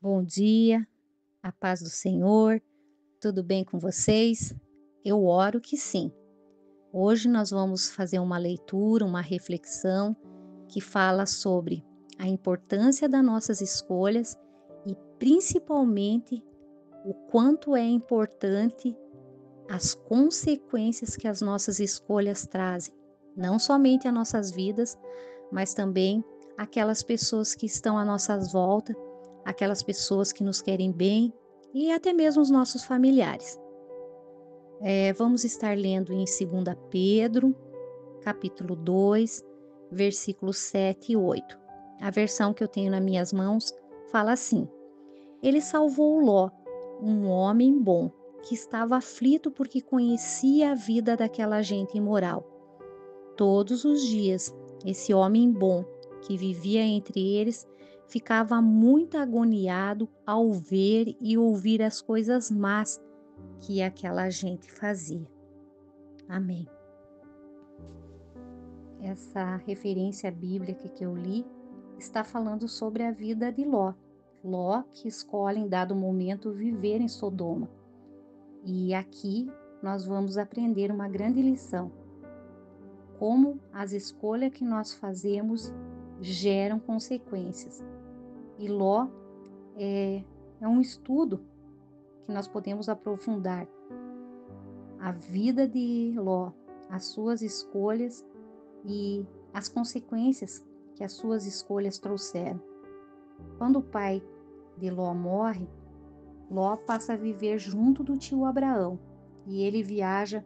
Bom dia, a paz do Senhor, tudo bem com vocês? Eu oro que sim. Hoje nós vamos fazer uma leitura, uma reflexão que fala sobre a importância das nossas escolhas e principalmente o quanto é importante as consequências que as nossas escolhas trazem, não somente às nossas vidas, mas também aquelas pessoas que estão à nossa volta, aquelas pessoas que nos querem bem e até mesmo os nossos familiares. Vamos estar lendo em 2 Pedro, capítulo 2, versículos 7 e 8. A versão que eu tenho nas minhas mãos fala assim: Ele salvou Ló, um homem bom, que estava aflito porque conhecia a vida daquela gente imoral. Todos os dias, esse homem bom, que vivia entre eles, ficava muito agoniado ao ver e ouvir as coisas más que aquela gente fazia. Amém. Essa referência bíblica que eu li está falando sobre a vida de Ló. Ló que escolhe em dado momento viver em Sodoma. E aqui nós vamos aprender uma grande lição. Como as escolhas que nós fazemos geram consequências. E Ló é um estudo que nós podemos aprofundar. A vida de Ló, as suas escolhas e as consequências que as suas escolhas trouxeram. Quando o pai de Ló morre, Ló passa a viver junto do tio Abraão e ele viaja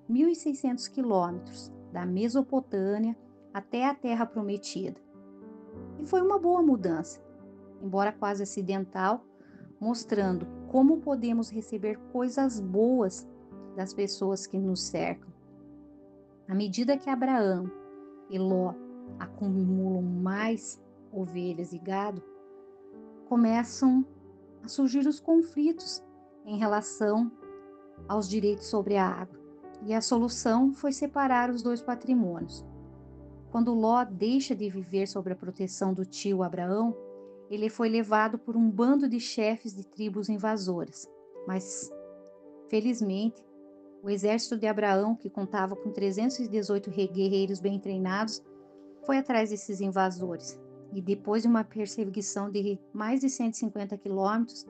1.600 quilômetros da Mesopotâmia até a Terra Prometida. E foi uma boa mudança, embora quase acidental, mostrando como podemos receber coisas boas das pessoas que nos cercam. À medida que Abraão e Ló acumulam mais ovelhas e gado, começam a surgir os conflitos em relação aos direitos sobre a água. E a solução foi separar os dois patrimônios. Quando Ló deixa de viver sob a proteção do tio Abraão, ele foi levado por um bando de chefes de tribos invasoras. Mas, felizmente, o exército de Abraão, que contava com 318 guerreiros bem treinados, foi atrás desses invasores. E depois de uma perseguição de mais de 150 quilômetros,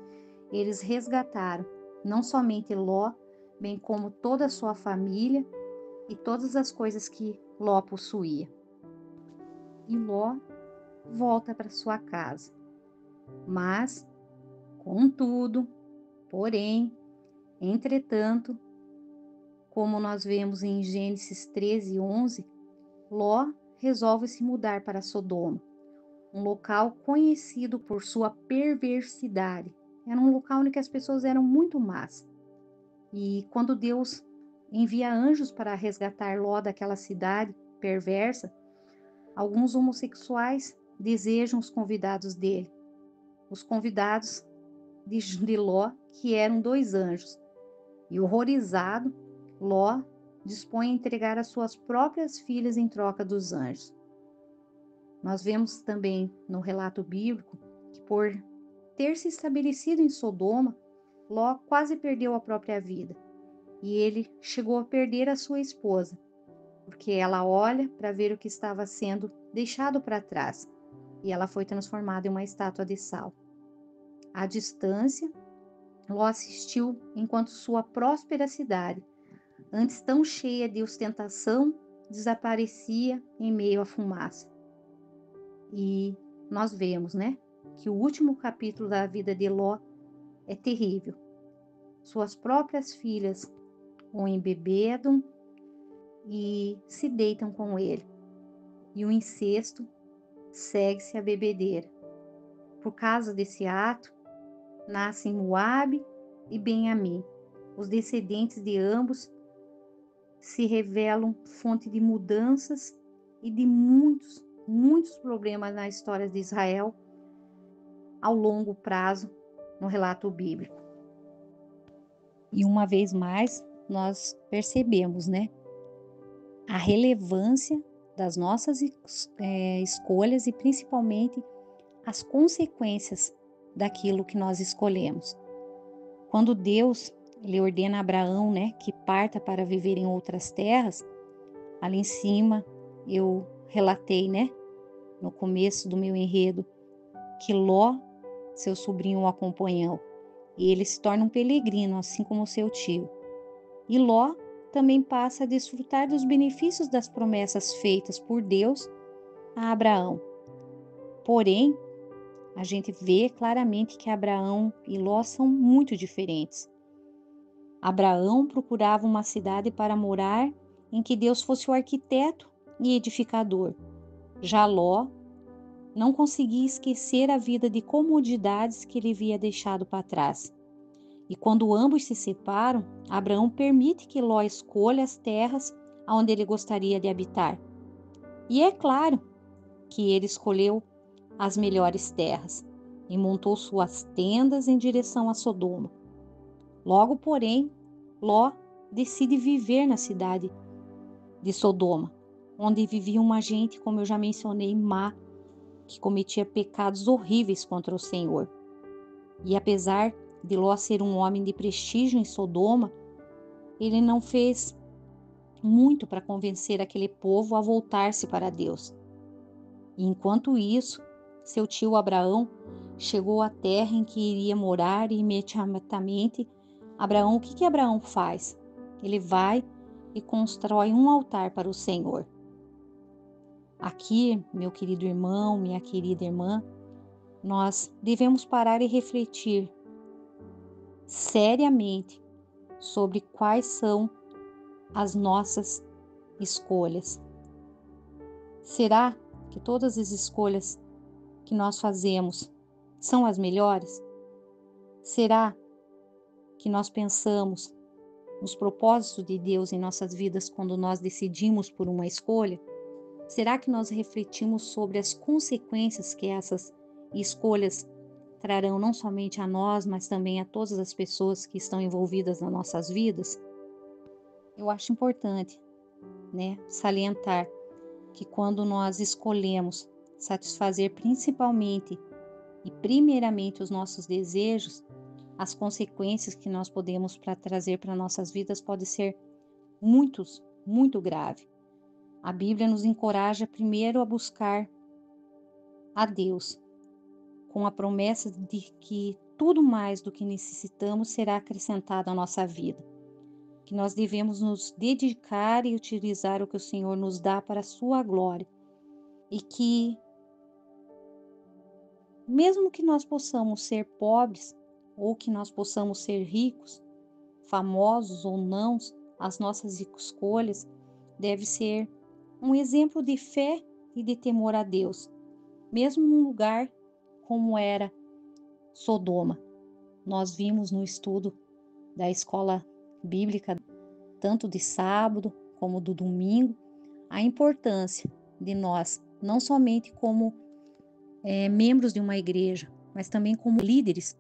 eles resgataram não somente Ló, bem como toda a sua família e todas as coisas que Ló possuía. E Ló volta para sua casa. Mas, contudo, porém, entretanto, como nós vemos em Gênesis 13:11, Ló resolve se mudar para Sodoma, um local conhecido por sua perversidade. Era um local onde as pessoas eram muito más. E quando Deus envia anjos para resgatar Ló daquela cidade perversa, alguns homossexuais desejam os convidados dele. Os convidados de Ló, que eram dois anjos. E horrorizado, Ló dispõe a entregar as suas próprias filhas em troca dos anjos. Nós vemos também no relato bíblico que por ter se estabelecido em Sodoma, Ló quase perdeu a própria vida. E ele chegou a perder a sua esposa, porque ela olha para ver o que estava sendo deixado para trás, e ela foi transformada em uma estátua de sal. À distância, Ló assistiu enquanto sua próspera cidade, antes tão cheia de ostentação, desaparecia em meio à fumaça. E nós vemos, né, que o último capítulo da vida de Ló é terrível. Suas próprias filhas o embebedam e se deitam com ele. E o incesto segue-se a bebedeira. Por causa desse ato, nascem Moabe e Ben-Ammi. Os descendentes de ambos se revelam fonte de mudanças e de muitos problemas na história de Israel ao longo prazo no relato bíblico. E uma vez mais, nós percebemos, né, a relevância das nossas escolhas e principalmente as consequências daquilo que nós escolhemos. Quando Deus ele ordena a Abraão, né, que parta para viver em outras terras, ali em cima eu relatei, né, no começo do meu enredo, que Ló, seu sobrinho, o acompanhou. E ele se torna um peregrino, assim como seu tio. E Ló também passa a desfrutar dos benefícios das promessas feitas por Deus a Abraão. Porém, a gente vê claramente que Abraão e Ló são muito diferentes. Abraão procurava uma cidade para morar em que Deus fosse o arquiteto e edificador. Já Ló não conseguia esquecer a vida de comodidades que ele havia deixado para trás. E quando ambos se separam, Abraão permite que Ló escolha as terras onde ele gostaria de habitar. E é claro que ele escolheu as melhores terras e montou suas tendas em direção a Sodoma. Logo, porém, Ló decide viver na cidade de Sodoma, onde vivia uma gente, como eu já mencionei, má, que cometia pecados horríveis contra o Senhor. E apesar de Ló ser um homem de prestígio em Sodoma, ele não fez muito para convencer aquele povo a voltar-se para Deus. E enquanto isso, seu tio Abraão chegou à terra em que iria morar e imediatamente Abraão, o que Abraão faz? Ele vai e constrói um altar para o Senhor. Aqui, meu querido irmão, minha querida irmã, nós devemos parar e refletir seriamente sobre quais são as nossas escolhas. Será que todas as escolhas que nós fazemos são as melhores? Será que nós pensamos nos propósitos de Deus em nossas vidas quando nós decidimos por uma escolha? Será que nós refletimos sobre as consequências que essas escolhas trarão não somente a nós, mas também a todas as pessoas que estão envolvidas nas nossas vidas? Eu acho importante, né, salientar que quando nós escolhemos satisfazer principalmente e primeiramente os nossos desejos, as consequências que nós podemos trazer para nossas vidas podem ser muito grave. A Bíblia nos encoraja primeiro a buscar a Deus, com a promessa de que tudo mais do que necessitamos será acrescentado à nossa vida. Que nós devemos nos dedicar e utilizar o que o Senhor nos dá para a sua glória. E que, mesmo que nós possamos ser pobres, ou que nós possamos ser ricos, famosos ou não, as nossas escolhas devem ser um exemplo de fé e de temor a Deus, mesmo num lugar como era Sodoma. Nós vimos no estudo da escola bíblica, tanto de sábado como do domingo, a importância de nós, não somente como membros de uma igreja, mas também como líderes,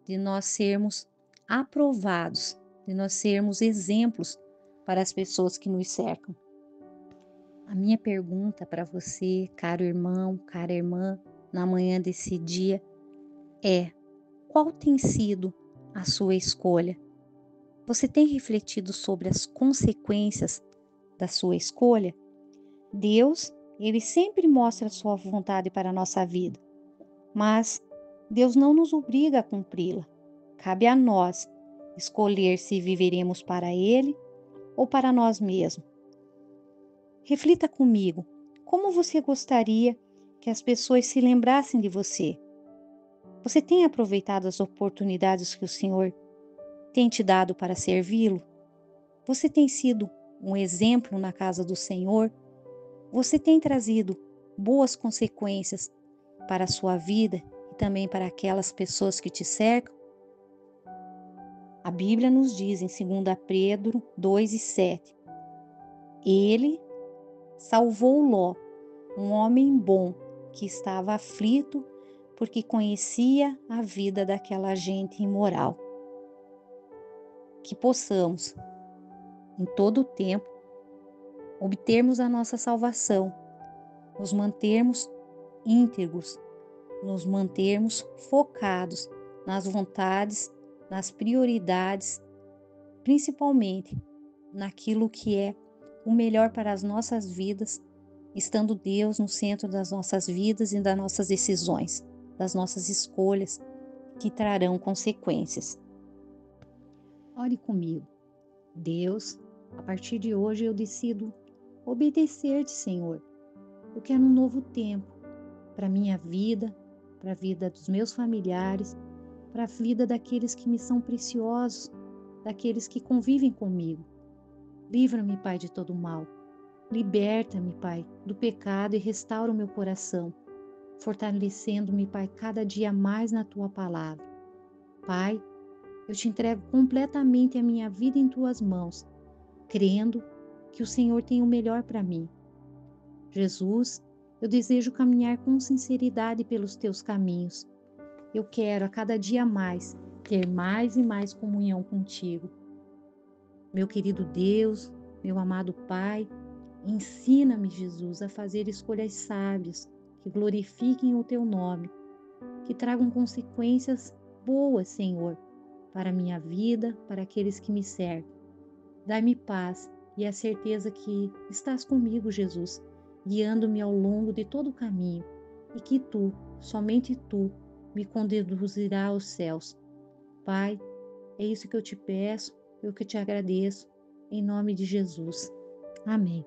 de nós sermos aprovados, de nós sermos exemplos para as pessoas que nos cercam. A minha pergunta para você, caro irmão, cara irmã, na manhã desse dia é: qual tem sido a sua escolha? Você tem refletido sobre as consequências da sua escolha? Deus, ele sempre mostra a sua vontade para a nossa vida, mas Deus não nos obriga a cumpri-la. Cabe a nós escolher se viveremos para Ele ou para nós mesmos. Reflita comigo, como você gostaria que as pessoas se lembrassem de você? Você tem aproveitado as oportunidades que o Senhor tem te dado para servi-lo? Você tem sido um exemplo na casa do Senhor? Você tem trazido boas consequências para a sua vida e também para aquelas pessoas que te cercam? A Bíblia nos diz em 2 Pedro 2:7, ele salvou Ló, um homem bom que estava aflito porque conhecia a vida daquela gente imoral. Que possamos, em todo o tempo, obtermos a nossa salvação, nos mantermos íntegros nos mantermos focados nas vontades, nas prioridades, principalmente naquilo que é o melhor para as nossas vidas, estando Deus no centro das nossas vidas e das nossas decisões, das nossas escolhas que trarão consequências. Ore comigo. Deus, a partir de hoje eu decido obedecer-te, Senhor. Eu quero um novo tempo para a minha vida, para a vida dos meus familiares, para a vida daqueles que me são preciosos, daqueles que convivem comigo. Livra-me, Pai, de todo mal. Liberta-me, Pai, do pecado e restaura o meu coração, fortalecendo-me, Pai, cada dia mais na Tua palavra. Pai, eu te entrego completamente a minha vida em Tuas mãos, crendo que o Senhor tem o melhor para mim. Jesus, eu desejo caminhar com sinceridade pelos Teus caminhos. Eu quero a cada dia mais ter mais e mais comunhão contigo. Meu querido Deus, meu amado Pai, ensina-me, Jesus, a fazer escolhas sábias que glorifiquem o Teu nome, que tragam consequências boas, Senhor, para a minha vida, para aqueles que me cercam. Dai-me paz e a certeza que estás comigo, Jesus, guiando-me ao longo de todo o caminho, e que Tu, somente Tu, me conduzirá aos céus. Pai, é isso que eu te peço, eu que te agradeço, em nome de Jesus. Amém.